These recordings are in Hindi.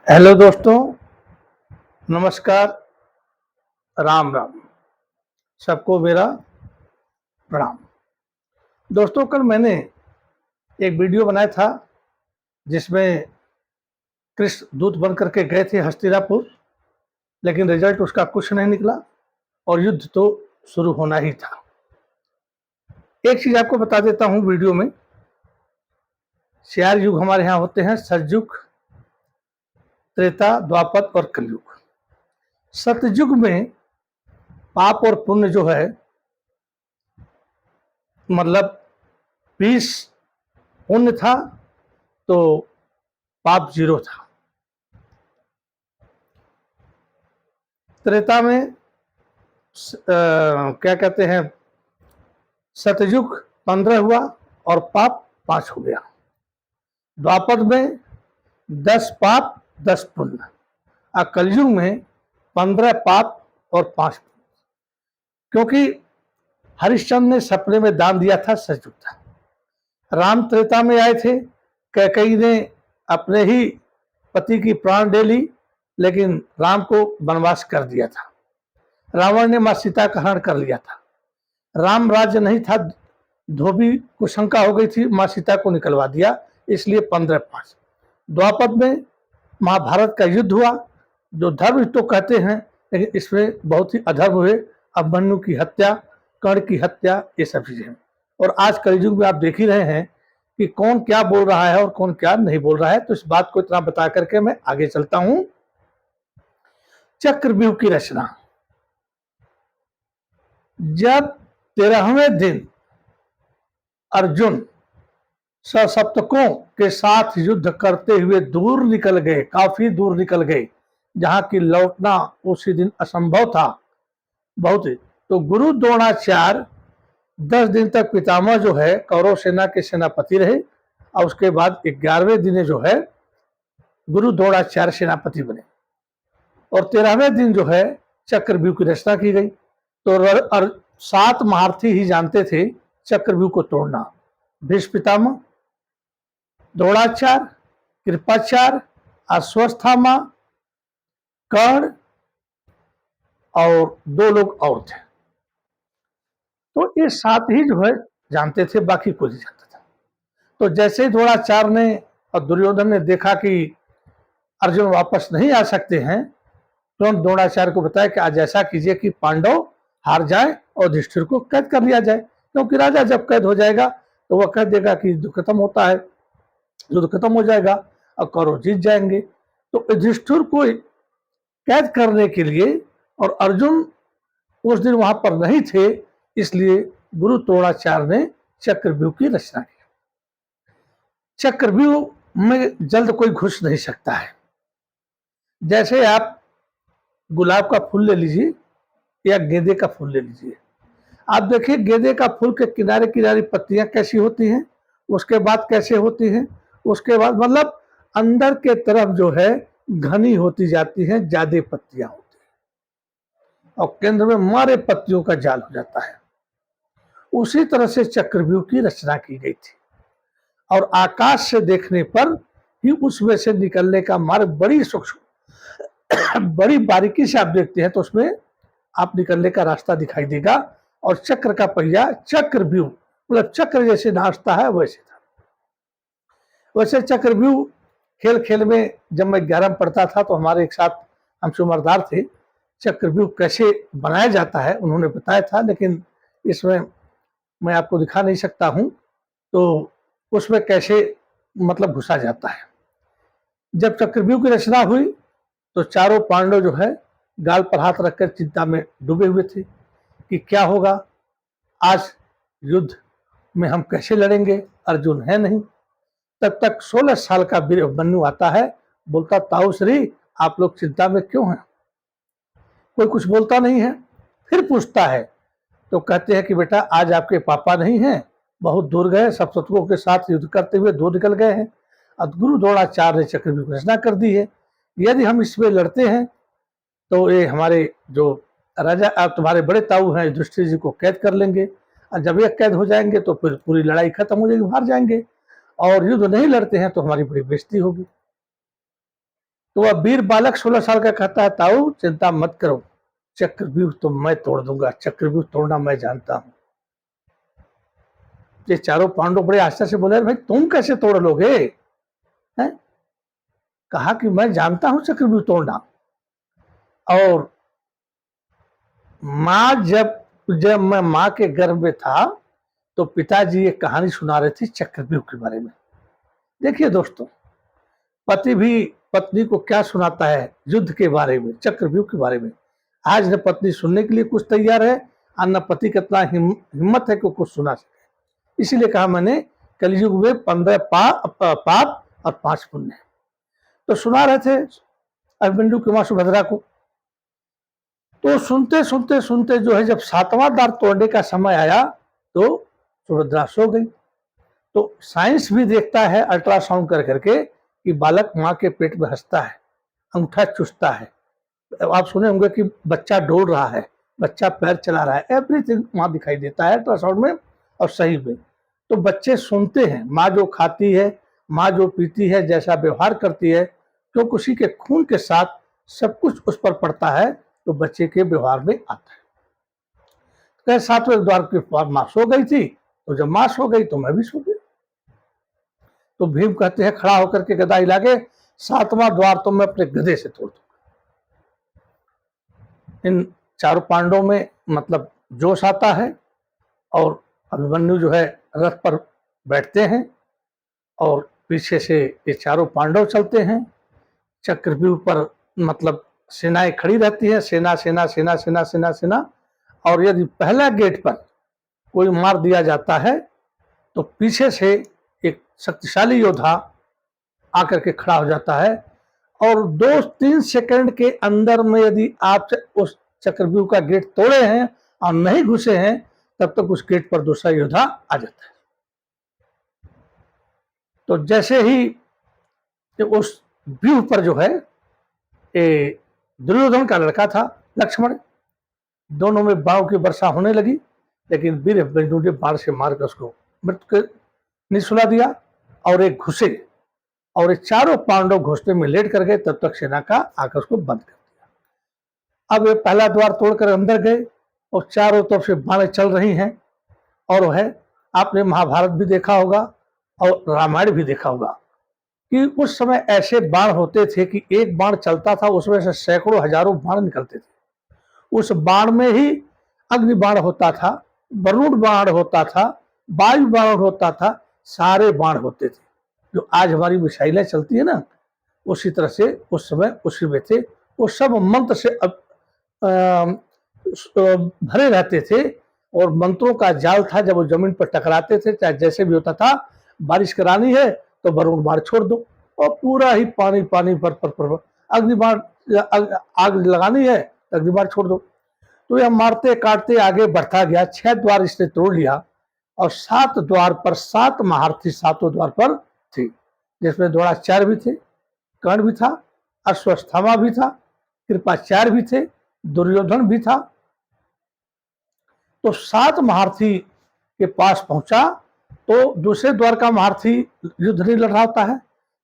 हेलो दोस्तों, नमस्कार, राम राम। सबको मेरा प्रणाम। दोस्तों, कल मैंने एक वीडियो बनाया था जिसमें कृष्ण दूत बन करके गए थे हस्तिनापुर, लेकिन रिजल्ट उसका कुछ नहीं निकला और युद्ध तो शुरू होना ही था। एक चीज आपको बता देता हूँ वीडियो में। 4 युग हमारे यहाँ होते हैं: सतयुग, त्रेता, द्वापर और कलयुग। सतयुग में पाप और पुण्य जो है, मतलब 20 पुण्य था तो पाप 0 था। त्रेता में क्या कहते हैं, सतयुग 15 हुआ और पाप 5 हो गया। द्वापर में 10 पाप 10 पुण्य, और कलयुग में 15 पाप और 5 पुण्य। क्योंकि हरिश्चंद्र ने सपने में दान दिया था सतयुग था। राम त्रेता में आए थे, कैकेयी ने अपने ही पति की प्राण ले ली, लेकिन राम को वनवास कर दिया था। रावण ने मां सीता का हरण कर लिया था। राम राज्य नहीं था, धोबी को शंका हो गई थी, मां सीता को निकलवा दिया, इसलिए 15-5। द्वापर में महाभारत का युद्ध हुआ, जो धर्म तो कहते हैं, लेकिन इसमें बहुत ही अधर्म हुए। अभिमन्यु की हत्या, कर्ण की हत्या, ये सब चीजें। और आज कलयुग में आप देख ही रहे हैं कि कौन क्या बोल रहा है और कौन क्या नहीं बोल रहा है। तो इस बात को इतना बता करके मैं आगे चलता हूं। चक्रव्यूह की रचना। जब 13वें दिन अर्जुन सशप्तकों के साथ युद्ध करते हुए दूर निकल गए, काफी दूर निकल गए, जहां की लौटना उसी दिन असंभव था बहुत। तो गुरु द्रोणाचार्य 10 दिन तक पितामह जो है कौरव सेना के सेनापति रहे, और उसके बाद 11वें दिन जो है गुरु द्रोणाचार्य सेनापति बने, और 13वें दिन जो है चक्रव्यूह की रचना की गई। तो 7 महारथी ही जानते थे चक्रव्यूह को तोड़ना: भीष्म पितामह, द्रोणाचार्य, कृपाचार्य, अश्वत्थामा, कर्ण और 2 लोग और थे। तो ये 7 ही जो है जानते थे, बाकी कोई नहीं जानता था। तो जैसे ही द्रोणाचार्य ने और दुर्योधन ने देखा कि अर्जुन वापस नहीं आ सकते हैं, तुरंत द्रोणाचार्य को बताया कि आज ऐसा कीजिए कि पांडव हार जाए और युधिष्ठिर को कैद कर लिया जाए, क्योंकि राजा जब कैद हो जाएगा तो वह कह देगा कि युद्ध खत्म होता है, युद्ध खत्म हो जाएगा और कौरव जीत जाएंगे। तो युधिष्ठिर को कैद करने के लिए, और अर्जुन उस दिन वहां पर नहीं थे, इसलिए गुरु द्रोणाचार्य ने चक्रव्यूह की रचना की। चक्रव्यूह में जल्द कोई घुस नहीं सकता है। जैसे आप गुलाब का फूल ले लीजिए या गेंदे का फूल ले लीजिए, आप देखिए गेंदे का फूल के किनारे किनारे पत्तियां कैसी होती हैं, उसके बाद कैसे होती हैं, उसके बाद मतलब अंदर के तरफ जो है घनी होती जाती हैं, ज्यादा पत्तियां होती हैं, और केंद्र में मारे पत्तियों का जाल हो जाता है। उसी तरह से चक्रव्यूह की रचना की गई थी, और आकाश से देखने पर ही उसमें से निकलने का मार्ग बड़ी सूक्ष्म बड़ी बारीकी से आप देखते हैं तो उसमें आप निकलने का रास्ता दिखाई देगा। और चक्र का पहिया, चक्रव्यूह मतलब चक्र जैसे नाचता है वैसे था। वैसे चक्रव्यूह खेल खेल में जब मैं 11 में पढ़ता था तो हमारे एक साथ हमसे उम्रदार थे, चक्रव्यूह कैसे बनाया जाता है उन्होंने बताया था, लेकिन इसमें मैं आपको दिखा नहीं सकता हूं। तो उसमें कैसे मतलब घुसा जाता है। जब चक्रव्यूह की रचना हुई तो चारों पांडव जो है गाल पर हाथ रखकर चिंता में डूबे हुए थे कि क्या होगा, आज युद्ध में हम कैसे लड़ेंगे, अर्जुन है नहीं। तब तक 16 साल का वीर अभिमन्यु आता है, बोलता ताऊ श्री आप लोग चिंता में क्यों हैं। कोई कुछ बोलता नहीं है, फिर पूछता है तो कहते हैं कि बेटा आज आपके पापा नहीं हैं, बहुत दूर गए, सब शत्रुओं के साथ युद्ध करते हुए दूर निकल गए हैं। अब गुरु द्रोणाचार्य ने चक्रव्यूह की रचना कर दी है, यदि हम इसमें लड़ते हैं तो ये हमारे जो राजा आप तुम्हारे बड़े ताऊ हैं युधिष्ठिर जी को कैद कर लेंगे, और जब ये कैद हो जाएंगे तो फिर पूरी लड़ाई खत्म हो जाएगी, हार जाएंगे, और युद्ध नहीं लड़ते हैं तो हमारी बड़ी बेइज्जती होगी। तो वह वीर बालक 16 साल का कहता है, ताऊ चिंता मत करो, चक्रव्यूह तो मैं तोड़ दूंगा, चक्रव्यूह तोड़ना मैं जानता हूं। ये चारों पांडव बड़े आश्चर्य से बोले, भाई तुम कैसे तोड़ लोगे? है? कहा कि मैं जानता हूं चक्रव्यूह तोड़ना। और माँ जब जब मैं माँ के गर्भ में था तो पिताजी एक कहानी सुना रहे थे चक्रव्यूह के बारे में। देखिए दोस्तों, पति भी पत्नी को क्या सुनाता है युद्ध के बारे में, चक्रव्यूह के बारे में। आज न पत्नी सुनने के लिए कुछ तैयार है और न पति का इतना हिम्मत है कि कुछ सुना सके। इसीलिए कहा मैंने कलयुग में 15 पाप और 5 पुण्य। तो सुना रहे थे अभिमन्यु की मां सुभद्रा को। तो सुनते सुनते सुनते जो है जब 7वां द्वार तोड़ने का समय आया तो सुभद्रा सो गई। तो साइंस भी देखता है अल्ट्रासाउंड कर करके कि बालक माँ के पेट में हंसता है, अंगूठा चुसता है। आप सुने होंगे कि बच्चा डोल रहा है, बच्चा पैर चला रहा है, एवरीथिंग माँ दिखाई देता है अल्ट्रासाउंड में और सही में। तो बच्चे सुनते हैं माँ जो खाती है, माँ जो पीती है, जैसा व्यवहार करती है, क्योंकि उसी के खून के साथ सब कुछ उस पर पड़ता है तो बच्चे के व्यवहार में आता है। 7वें द्वार के बाद माँ सो गई थी, तो जब माँ सो गई तो मैं भी सो गई। तो भीम कहते हैं खड़ा होकर के गदा हिला के, 7वां द्वार तो मैं अपने गदे से तोड़ दूंगा। इन चारों पांडवों में मतलब जोश आता है और अभिमन्यु जो है रथ पर बैठते हैं और पीछे से ये चारों पांडव चलते हैं। चक्रव्यूह पर मतलब सेनाएं खड़ी रहती है, सेना सेना सेना सेना सेना सेना। और यदि पहला गेट पर कोई मार दिया जाता है तो पीछे से एक शक्तिशाली योद्धा आकर के खड़ा हो जाता है और 2-3 सेकंड के अंदर में यदि आप उस चक्रव्यूह का गेट तोड़े हैं और नहीं घुसे हैं तब तक उस गेट पर दूसरा योद्धा आ जाता है। तो जैसे ही उस व्यूह पर जो है दुर्योधन का लड़का था लक्ष्मण, दोनों में बाणों की वर्षा होने लगी, लेकिन वीर अभिमन्यु ने बाण से मारकर उसको मृत्यु निसुला दिया और एक घुसे और ये चारों पांडव घुसने में लेट कर गए। तब तक सेना का आकर उसको बंद कर दिया। अब ये पहला द्वार तोड़कर अंदर गए और चारों तरफ से बाणें चल रही हैं। और वह आपने महाभारत भी देखा होगा और रामायण भी देखा होगा कि उस समय ऐसे बाण होते थे कि एक बाण चलता था उसमें से सैकड़ों हजारों बाण निकलते थे। उस बाण में ही अग्नि बाण होता था, वरुण बाण होता था, वायु बाण होता था, सारे बाण होते थे। जो आज हमारी मिसाइलें चलती है ना, उसी तरह से उस समय उसी में थे। वो सब मंत्र से भरे रहते थे और मंत्रों का जाल था। जब वो जमीन पर टकराते थे, चाहे जैसे भी होता था, बारिश करानी है तो वरुण बाण छोड़ दो और पूरा ही पानी पानी पर अग्नि बाण, आग लगानी है तो अग्नि बाण छोड़ दो। तो यह मारते काटते आगे बढ़ता गया। 6 द्वार इसने तोड़ लिया और 7 द्वार पर 7 महारथी 7 द्वार पर थे, जिसमें द्रोणाचार्य भी थे, कर्ण भी था, अश्वत्थामा भी था, कृपाचार्य भी थे, दुर्योधन भी था। तो 7 महारथी के पास पहुंचा तो दूसरे द्वार का महारथी युद्ध नहीं लड़ रहा होता है।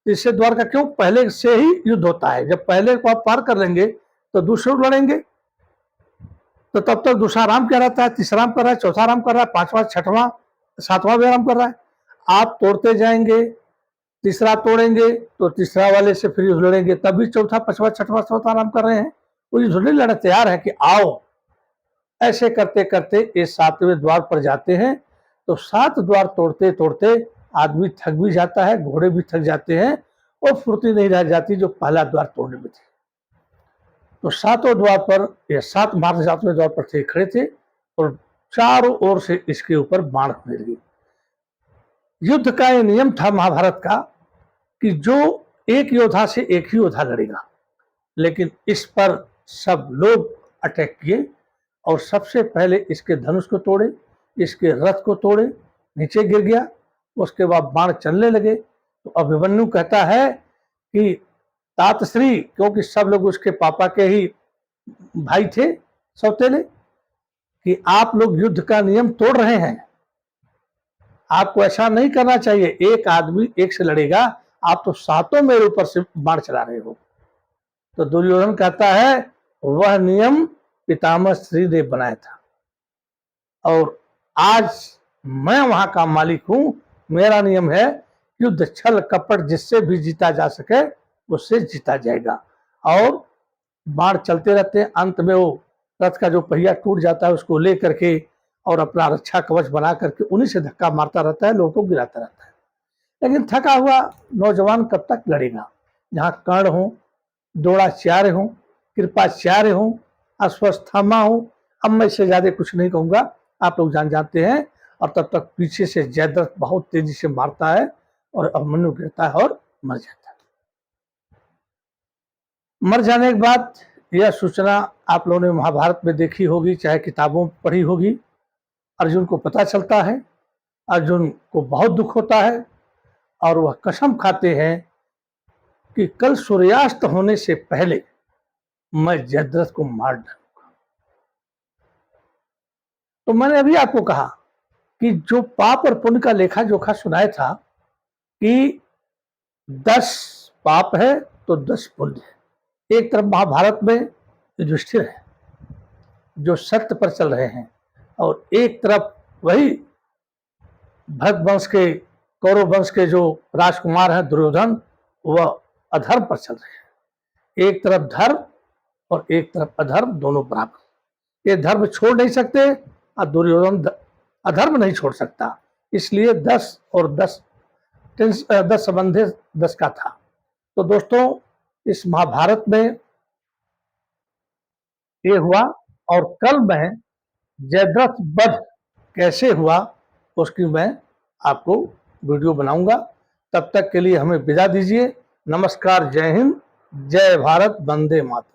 तीसरे द्वार का क्यों? पहले से ही युद्ध होता है। जब पहले को आप पार कर लेंगे तो दूसरे लड़ेंगे। तो तब तक दूसरा आराम क्या रहता है, तीसरा आराम कर रहा है, चौथा आराम कर रहा है, 5वां 6वां 7वां भी आराम कर रहा है। आप तोड़ते जाएंगे, तीसरा तोड़ेंगे तो तीसरा वाले से फिर युद्ध लड़ेंगे, तब भी चौथा 5वां 6वां 7वां आराम कर रहे हैं। वो युद्ध नहीं लड़ने तैयार है कि आओ। ऐसे करते करते ये 7वें द्वार पर जाते हैं। तो 7 द्वार तोड़ते तोड़ते आदमी थक भी जाता है, घोड़े भी थक जाते हैं और फुर्ती नहीं रह जाती जो पहला द्वार तोड़ने में थी। तो 7वें द्वार पर ये 7 महारथी 7वें द्वार पर थे, खड़े थे और चारों ओर से इसके ऊपर बाण होने लगे। युद्ध का ये नियम था महाभारत का कि जो एक योद्धा से एक ही योद्धा लड़ेगा, लेकिन इस पर सब लोग अटैक किए और सबसे पहले इसके धनुष को तोड़े, इसके रथ को तोड़े, नीचे गिर गया। उसके बाद बाण चलने लगे। तो अभिमन्यु कहता है कि तातश्री, क्योंकि सब लोग उसके पापा के ही भाई थे सौतेले, कि आप लोग युद्ध का नियम तोड़ रहे हैं, आपको ऐसा नहीं करना चाहिए। एक आदमी एक से लड़ेगा, आप तो 7 मेरे ऊपर से बाण चला रहे हो। तो दुर्योधन कहता है वह नियम पितामह श्री ने बनाया था और आज मैं वहां का मालिक हूं। मेरा नियम है युद्ध छल कपट जिससे भी जीता जा सके उससे जीता जाएगा। और बाण चलते रहते हैं, अंत में वो रथ का जो पहिया टूट जाता है उसको ले करके और अपना रक्षा कवच बना करके उन्हीं से धक्का मारता रहता है, लोगों को गिराता रहता है। लेकिन थका हुआ नौजवान कब तक लड़ेगा? जहाँ कर्ण हो, द्रोणाचार्य हो, कृपाचार्य हो, अश्वत्थामा हो, अब मैं इससे ज्यादा कुछ नहीं कहूंगा, आप लोग जानते हैं। और तब तक पीछे से जयद्रथ बहुत तेजी से मारता है और अभिमन्यु गिरता है और मर जाता है। मर जाने के बाद यह सूचना आप लोगों ने महाभारत में देखी होगी, चाहे किताबों में पढ़ी होगी। अर्जुन को पता चलता है, अर्जुन को बहुत दुख होता है और वह कसम खाते हैं कि कल सूर्यास्त होने से पहले मैं जयद्रथ को मार डालूंगा। तो मैंने अभी आपको कहा कि जो पाप और पुण्य का लेखा जोखा सुनाया था कि 10 पाप है तो 10 पुण्य है। एक तरफ महाभारत में युधिष्ठिर है जो सत्य पर चल रहे हैं और एक तरफ वही भरत वंश के, कौरव वंश के जो राजकुमार हैं दुर्योधन, वह अधर्म पर चल रहे हैं। एक तरफ धर्म और एक तरफ अधर्म, दोनों बराबर। ये धर्म छोड़ नहीं सकते और दुर्योधन अधर्म नहीं छोड़ सकता। इसलिए 10 और 10 संबंधी 10 का था। तो दोस्तों इस महाभारत में ये हुआ और कल मैं जयद्रथ वध कैसे हुआ उसकी मैं आपको वीडियो बनाऊंगा। तब तक के लिए हमें विदा दीजिए। नमस्कार, जय हिंद, जय भारत, वंदे मातरम।